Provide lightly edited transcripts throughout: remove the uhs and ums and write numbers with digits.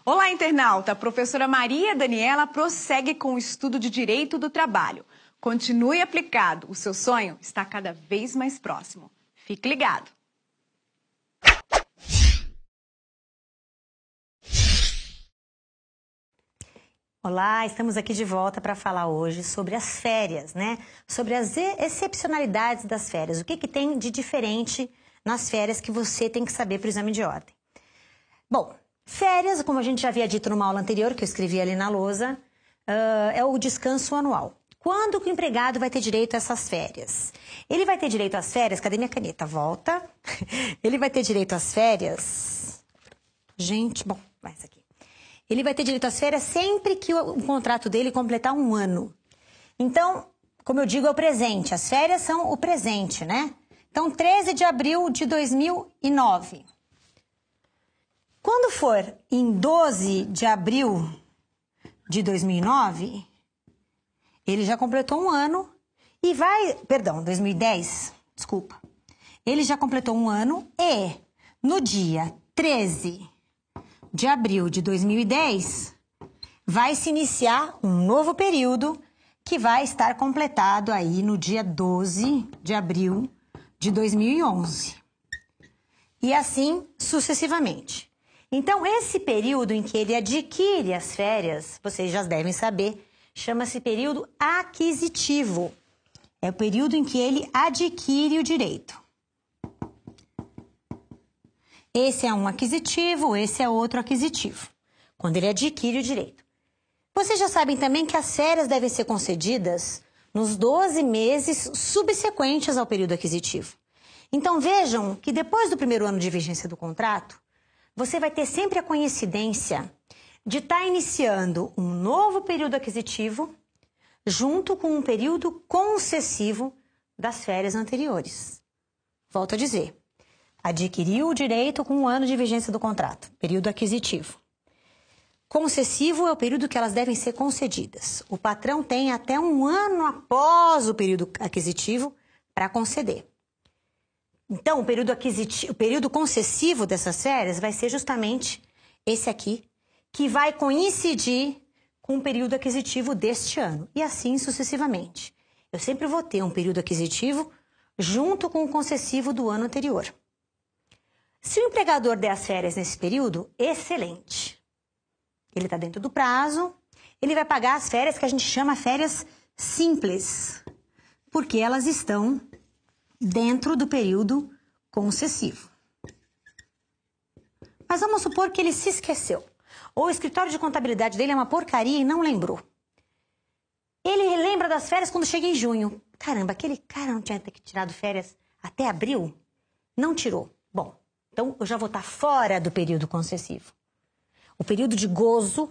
Olá, internauta! A professora Maria Daniela prossegue com o estudo de Direito do Trabalho. Continue aplicado, o seu sonho está cada vez mais próximo. Fique ligado! Olá, estamos aqui de volta para falar hoje sobre as férias, né? Sobre as excepcionalidades das férias. O que tem de diferente nas férias que você tem que saber para o exame de ordem. Bom, férias, como a gente já havia dito numa aula anterior, que eu escrevi ali na lousa, é o descanso anual. Quando que o empregado vai ter direito a essas férias? Ele vai ter direito às férias... Cadê minha caneta? Volta. Ele vai ter direito às férias... Gente, bom, vai isso aqui. Ele vai ter direito às férias sempre que o contrato dele completar 1 ano. Então, como eu digo, é o presente. As férias são o presente, né? Então, 13 de abril de 2009. Quando for em 12 de abril de 2009, ele já completou 1 ano e vai... Perdão, 2010, desculpa. Ele já completou 1 ano e no dia 13 de abril de 2010, vai se iniciar um novo período que vai estar completado aí no dia 12 de abril de 2011. E assim sucessivamente. Então, esse período em que ele adquire as férias, vocês já devem saber, chama-se período aquisitivo. É o período em que ele adquire o direito. Esse é um aquisitivo, esse é outro aquisitivo, quando ele adquire o direito. Vocês já sabem também que as férias devem ser concedidas nos 12 meses subsequentes ao período aquisitivo. Então vejam que depois do 1º ano de vigência do contrato, você vai ter sempre a coincidência de estar iniciando um novo período aquisitivo junto com um período concessivo das férias anteriores. Volto a dizer. Adquiriu o direito com 1 ano de vigência do contrato, período aquisitivo. Concessivo é o período que elas devem ser concedidas. O patrão tem até 1 ano após o período aquisitivo para conceder. Então, o período concessivo dessas férias vai ser justamente esse aqui, que vai coincidir com o período aquisitivo deste ano. E assim sucessivamente. Eu sempre vou ter um período aquisitivo junto com o concessivo do ano anterior. Se o empregador der as férias nesse período, excelente. Ele está dentro do prazo, ele vai pagar as férias que a gente chama férias simples, porque elas estão dentro do período concessivo. Mas vamos supor que ele se esqueceu, ou o escritório de contabilidade dele é uma porcaria e não lembrou. Ele lembra das férias quando chega em junho. Caramba, aquele cara não tinha tirado férias até abril? Não tirou. Bom, então, eu já vou estar fora do período concessivo. O período de gozo,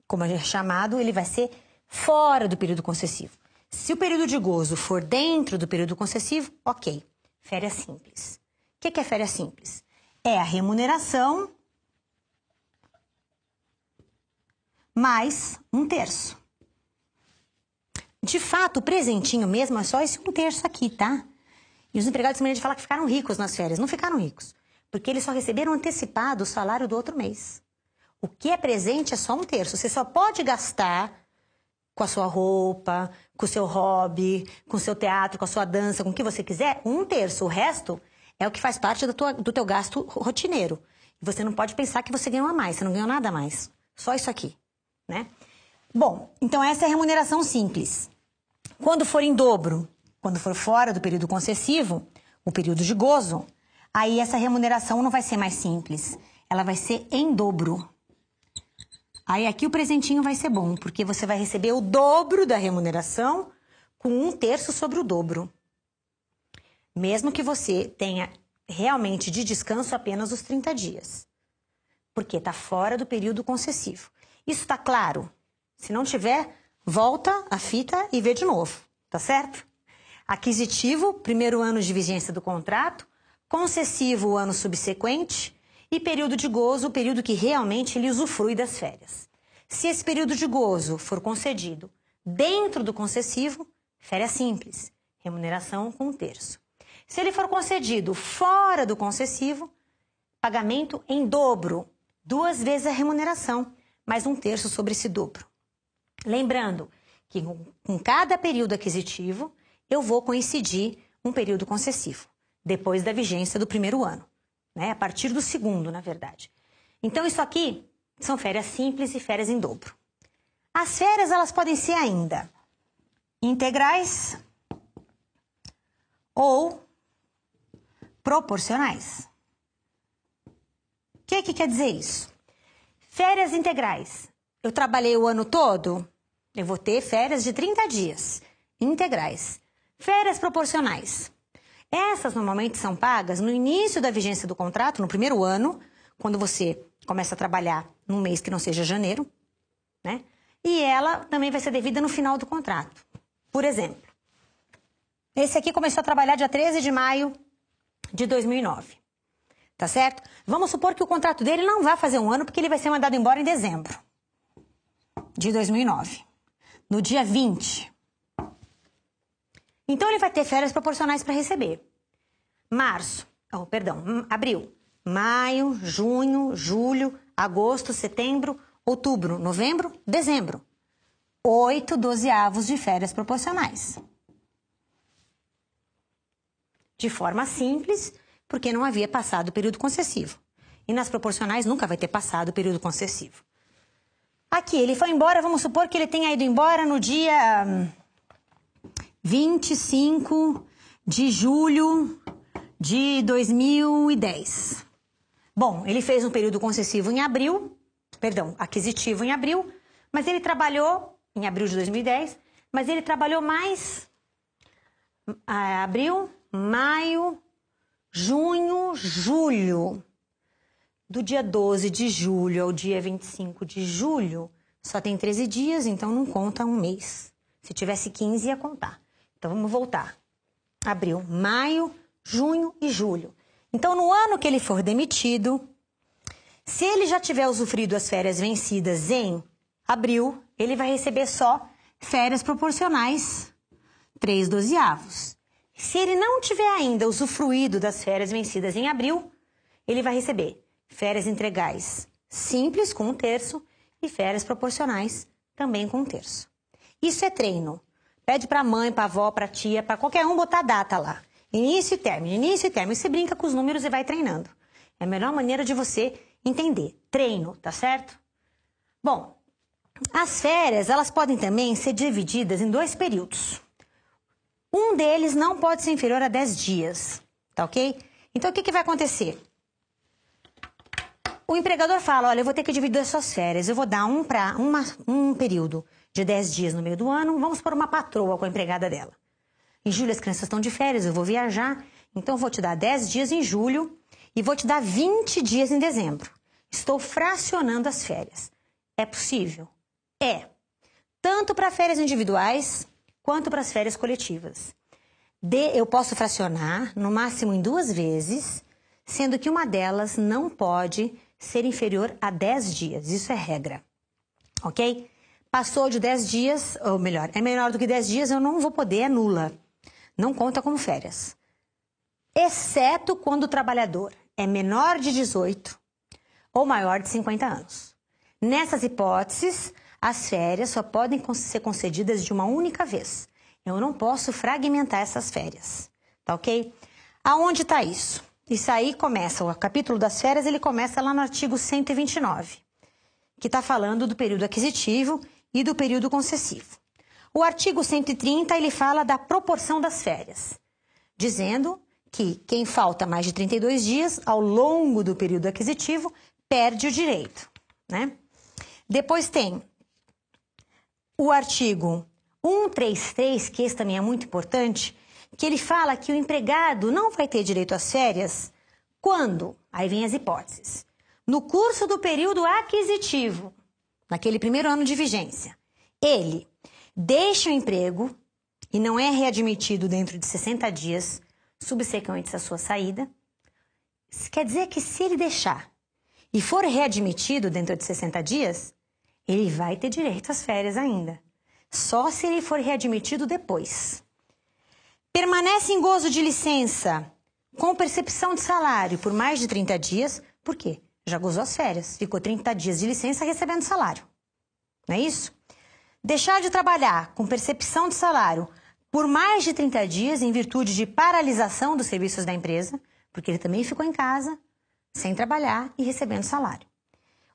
como é chamado, ele vai ser fora do período concessivo. Se o período de gozo for dentro do período concessivo, ok. Férias simples. O que é férias simples? É a remuneração mais 1/3. De fato, o presentinho mesmo é só esse 1/3 aqui, tá? E os empregados de falam que ficaram ricos nas férias. Não ficaram ricos. Porque eles só receberam antecipado o salário do outro mês. O que é presente é só 1/3. Você só pode gastar com a sua roupa, com o seu hobby, com o seu teatro, com a sua dança, com o que você quiser, 1/3. O resto é o que faz parte do teu gasto rotineiro. E você não pode pensar que você ganhou a mais. Você não ganhou nada a mais. Só isso aqui, né? Bom, então essa é a remuneração simples. Quando for em dobro, quando for fora do período concessivo, o período de gozo, aí essa remuneração não vai ser mais simples, ela vai ser em dobro. Aí aqui o presentinho vai ser bom, porque você vai receber o dobro da remuneração com 1/3 sobre o dobro. Mesmo que você tenha realmente de descanso apenas os 30 dias. Porque está fora do período concessivo. Isso está claro? Se não tiver, volta a fita e vê de novo, tá certo? Aquisitivo, 1º ano de vigência do contrato, concessivo o ano subsequente e período de gozo, o período que realmente ele usufrui das férias. Se esse período de gozo for concedido dentro do concessivo, férias simples, remuneração com 1/3. Se ele for concedido fora do concessivo, pagamento em dobro, 2 vezes a remuneração, mais 1/3 sobre esse dobro. Lembrando que com cada período aquisitivo, eu vou coincidir um período concessivo, depois da vigência do primeiro ano, né? A partir do segundo, na verdade. Então, isso aqui são férias simples e férias em dobro. As férias, elas podem ser ainda integrais ou proporcionais. O que quer dizer isso? Férias integrais. Eu trabalhei o ano todo, eu vou ter férias de 30 dias, integrais. Férias proporcionais. Essas normalmente são pagas no início da vigência do contrato, no primeiro ano, quando você começa a trabalhar num mês que não seja janeiro, né? E ela também vai ser devida no final do contrato. Por exemplo, esse aqui começou a trabalhar dia 13 de maio de 2009. Tá certo? Vamos supor que o contrato dele não vai fazer um ano, porque ele vai ser mandado embora em dezembro de 2009. No dia 20. Então, ele vai ter férias proporcionais para receber. Abril. Maio, junho, julho, agosto, setembro, outubro, novembro, dezembro. 8 dozeavos de férias proporcionais. De forma simples, porque não havia passado o período concessivo. E nas proporcionais nunca vai ter passado o período concessivo. Aqui, ele foi embora, vamos supor que ele tenha ido embora no dia 25 de julho de 2010. Bom, ele fez um período concessivo em abril, aquisitivo em abril, mas ele trabalhou, em abril de 2010, mas ele trabalhou mais abril, maio, junho, julho. Do dia 12 de julho ao dia 25 de julho, só tem 13 dias, então não conta um mês. Se tivesse 15, ia contar. Então, vamos voltar. Abril, maio, junho e julho. Então, no ano que ele for demitido, se ele já tiver usufruído as férias vencidas em abril, ele vai receber só férias proporcionais, 3 dozeavos. Se ele não tiver ainda usufruído das férias vencidas em abril, ele vai receber férias integrais simples, com 1/3, e férias proporcionais, também com 1/3. Isso é treino. Pede para a mãe, para a avó, para a tia, para qualquer um botar a data lá. Início e término, início e término. E você brinca com os números e vai treinando. É a melhor maneira de você entender. Treino, tá certo? Bom, as férias, elas podem também ser divididas em 2 períodos. Um deles não pode ser inferior a 10 dias, tá ok? Então, o que vai acontecer? O empregador fala, olha, eu vou ter que dividir as suas férias. Eu vou dar um período de 10 dias no meio do ano. Vamos pôr uma patroa com a empregada dela. Em julho as crianças estão de férias, eu vou viajar. Então, eu vou te dar 10 dias em julho e vou te dar 20 dias em dezembro. Estou fracionando as férias. É possível? É. Tanto para férias individuais quanto para as férias coletivas. Eu posso fracionar, no máximo em 2 vezes, sendo que uma delas não pode ser inferior a 10 dias. Isso é regra, ok? Passou de 10 dias, ou melhor, é menor do que 10 dias, eu não vou poder, é nula. Não conta como férias. Exceto quando o trabalhador é menor de 18 ou maior de 50 anos. Nessas hipóteses, as férias só podem ser concedidas de uma única vez. Eu não posso fragmentar essas férias, tá ok? Aonde está isso? Isso aí começa, o capítulo das férias, ele começa lá no artigo 129, que está falando do período aquisitivo e do período concessivo. O artigo 130, ele fala da proporção das férias, dizendo que quem falta mais de 32 dias ao longo do período aquisitivo perde o direito, né? Depois tem o artigo 133, que esse também é muito importante, que ele fala que o empregado não vai ter direito às férias quando, aí vem as hipóteses, no curso do período aquisitivo, naquele primeiro ano de vigência, ele deixa o emprego e não é readmitido dentro de 60 dias subsequentes à sua saída. Isso quer dizer que se ele deixar e for readmitido dentro de 60 dias, ele vai ter direito às férias ainda. Só se ele for readmitido depois. Permanece em gozo de licença com percepção de salário por mais de 30 dias. Por quê? Já gozou as férias, ficou 30 dias de licença recebendo salário. Não é isso? Deixar de trabalhar com percepção de salário por mais de 30 dias em virtude de paralisação dos serviços da empresa, porque ele também ficou em casa, sem trabalhar e recebendo salário.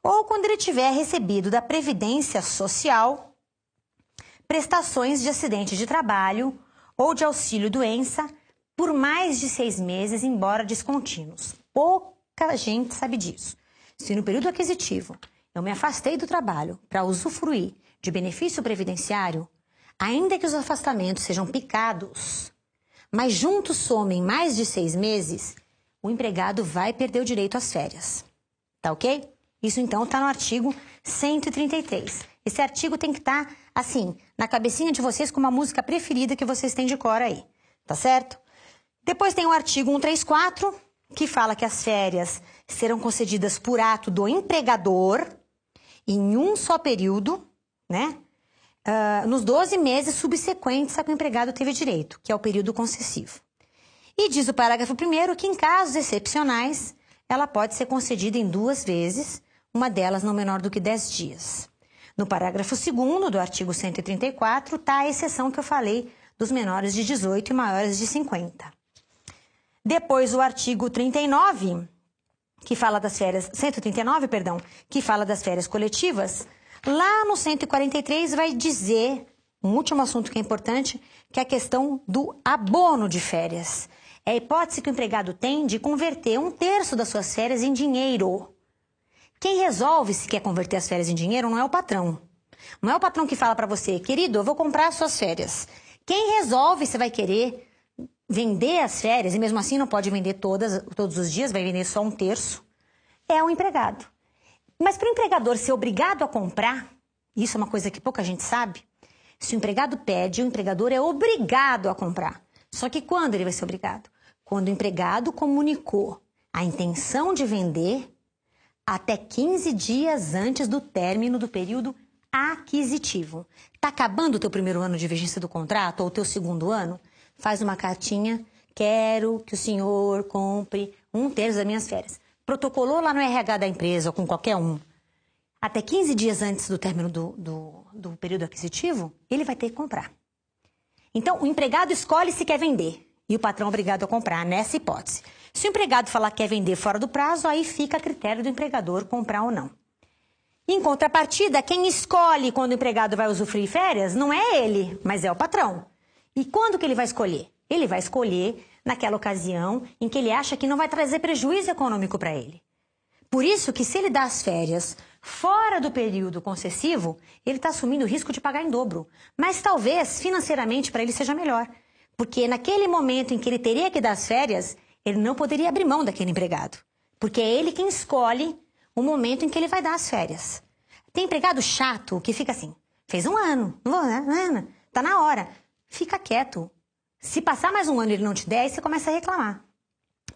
Ou quando ele tiver recebido da Previdência Social prestações de acidente de trabalho ou de auxílio-doença por mais de 6 meses, embora descontínuos. Pouca gente sabe disso. Se no período aquisitivo eu me afastei do trabalho para usufruir de benefício previdenciário, ainda que os afastamentos sejam picados, mas juntos somem mais de 6 meses, o empregado vai perder o direito às férias. Tá ok? Isso então está no artigo 133. Esse artigo tem que estar, assim, na cabecinha de vocês com uma música preferida que vocês têm de cor aí. Tá certo? Depois tem o artigo 134, que fala que as férias serão concedidas por ato do empregador em um só período, né? Nos 12 meses subsequentes a que o empregado teve direito, que é o período concessivo. E diz o parágrafo 1º que em casos excepcionais, ela pode ser concedida em 2 vezes, uma delas não menor do que 10 dias. No parágrafo 2º do artigo 134 está a exceção que eu falei dos menores de 18 e maiores de 50. Depois o artigo 39, que fala das férias, 139, perdão, que fala das férias coletivas, lá no 143 vai dizer, um último assunto que é importante, que é a questão do abono de férias. É a hipótese que o empregado tem de converter 1/3 das suas férias em dinheiro. Quem resolve se quer converter as férias em dinheiro não é o patrão. Não é o patrão que fala para você, querido, eu vou comprar as suas férias. Quem resolve se vai querer vender as férias, e mesmo assim não pode vender todos os dias, vai vender só 1/3, é o empregado. Mas para o empregador ser obrigado a comprar, isso é uma coisa que pouca gente sabe, se o empregado pede, o empregador é obrigado a comprar. Só que quando ele vai ser obrigado? Quando o empregado comunicou a intenção de vender até 15 dias antes do término do período aquisitivo. Está acabando o teu primeiro ano de vigência do contrato ou o teu segundo ano? Faz uma cartinha, quero que o senhor compre 1/3 das minhas férias. Protocolou lá no RH da empresa ou com qualquer um, até 15 dias antes do término do período aquisitivo, ele vai ter que comprar. Então, o empregado escolhe se quer vender e o patrão é obrigado a comprar, nessa hipótese. Se o empregado falar que quer vender fora do prazo, aí fica a critério do empregador comprar ou não. Em contrapartida, quem escolhe quando o empregado vai usufruir férias não é ele, mas é o patrão. E quando que ele vai escolher? Ele vai escolher naquela ocasião em que ele acha que não vai trazer prejuízo econômico para ele. Por isso que se ele dá as férias fora do período concessivo, ele está assumindo o risco de pagar em dobro. Mas talvez financeiramente para ele seja melhor. Porque naquele momento em que ele teria que dar as férias, ele não poderia abrir mão daquele empregado. Porque é ele quem escolhe o momento em que ele vai dar as férias. Tem empregado chato que fica assim, fez 1 ano, não vou, né? Tá na hora. Fica quieto. Se passar mais 1 ano e ele não te der, aí você começa a reclamar.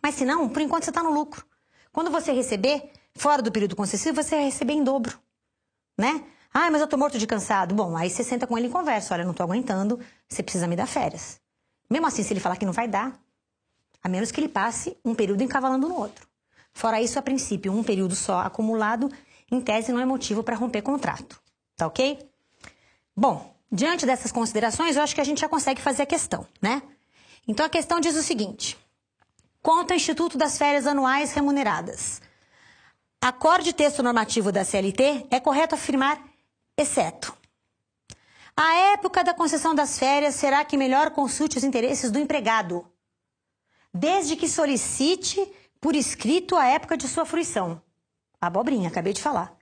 Mas se não, por enquanto você está no lucro. Quando você receber, fora do período concessivo, você vai receber em dobro, né? Ah, mas eu tô morto de cansado. Bom, aí você senta com ele e conversa. Olha, eu não tô aguentando, você precisa me dar férias. Mesmo assim, se ele falar que não vai dar, a menos que ele passe um período encavalando no outro. Fora isso, a princípio, um período só acumulado, em tese, não é motivo para romper contrato. Tá ok? Bom, diante dessas considerações, eu acho que a gente já consegue fazer a questão, né? Então, a questão diz o seguinte. Conta o Instituto das Férias Anuais Remuneradas. Acorde texto normativo da CLT, é correto afirmar, exceto. A época da concessão das férias será que melhor consulte os interesses do empregado, desde que solicite por escrito a época de sua fruição. Abobrinha, acabei de falar.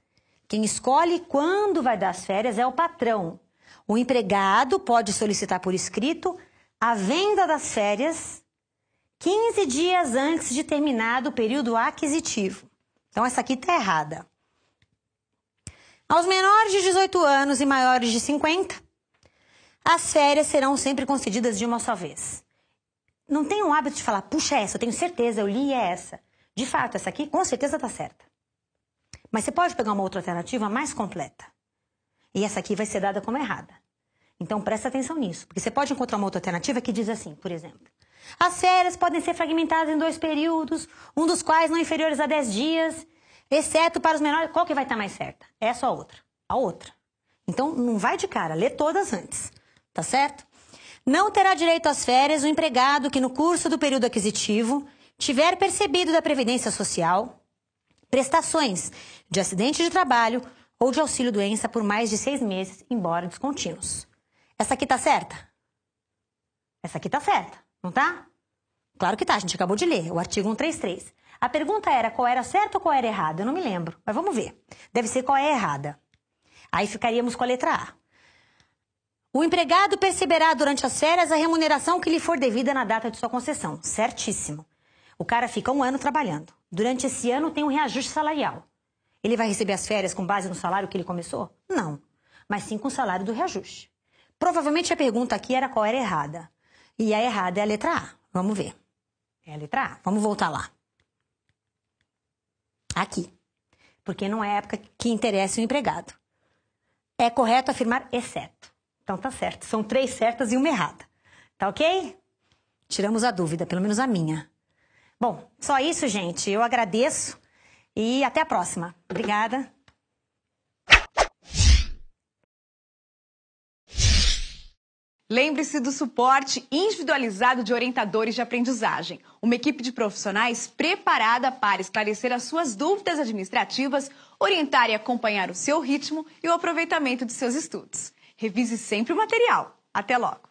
Quem escolhe quando vai dar as férias é o patrão. O empregado pode solicitar por escrito a venda das férias 15 dias antes de terminado o período aquisitivo. Então, essa aqui está errada. Aos menores de 18 anos e maiores de 50, as férias serão sempre concedidas de uma só vez. Não tenho o hábito de falar, puxa, essa, eu tenho certeza, eu li essa. De fato, essa aqui com certeza está certa. Mas você pode pegar uma outra alternativa mais completa. E essa aqui vai ser dada como errada. Então, presta atenção nisso. Porque você pode encontrar uma outra alternativa que diz assim, por exemplo. As férias podem ser fragmentadas em 2 períodos, um dos quais não inferiores a 10 dias, Exceto para os menores, qual que vai estar mais certa? Essa ou a outra? A outra. Então, não vai de cara, lê todas antes, tá certo? Não terá direito às férias o empregado que no curso do período aquisitivo tiver percebido da Previdência Social prestações de acidente de trabalho ou de auxílio-doença por mais de 6 meses, embora descontínuos. Essa aqui tá certa? Essa aqui tá certa, não tá? Claro que tá, a gente acabou de ler, o artigo 133. A pergunta era qual era certa ou qual era errada, eu não me lembro, mas vamos ver. Deve ser qual é errada. Aí ficaríamos com a letra A. O empregado perceberá durante as férias a remuneração que lhe for devida na data de sua concessão. Certíssimo. O cara fica 1 ano trabalhando. Durante esse ano tem um reajuste salarial. Ele vai receber as férias com base no salário que ele começou? Não. Mas sim com o salário do reajuste. Provavelmente a pergunta aqui era qual era errada. E a errada é a letra A. Vamos ver. É a letra A. Vamos voltar lá. Aqui. Porque não é a época que interessa o empregado. É correto afirmar exceto. Então tá certo. São 3 certas e 1 errada. Tá ok? Tiramos a dúvida, pelo menos a minha. Bom, só isso, gente. Eu agradeço e até a próxima. Obrigada. Lembre-se do suporte individualizado de orientadores de aprendizagem. Uma equipe de profissionais preparada para esclarecer as suas dúvidas administrativas, orientar e acompanhar o seu ritmo e o aproveitamento de seus estudos. Revise sempre o material. Até logo!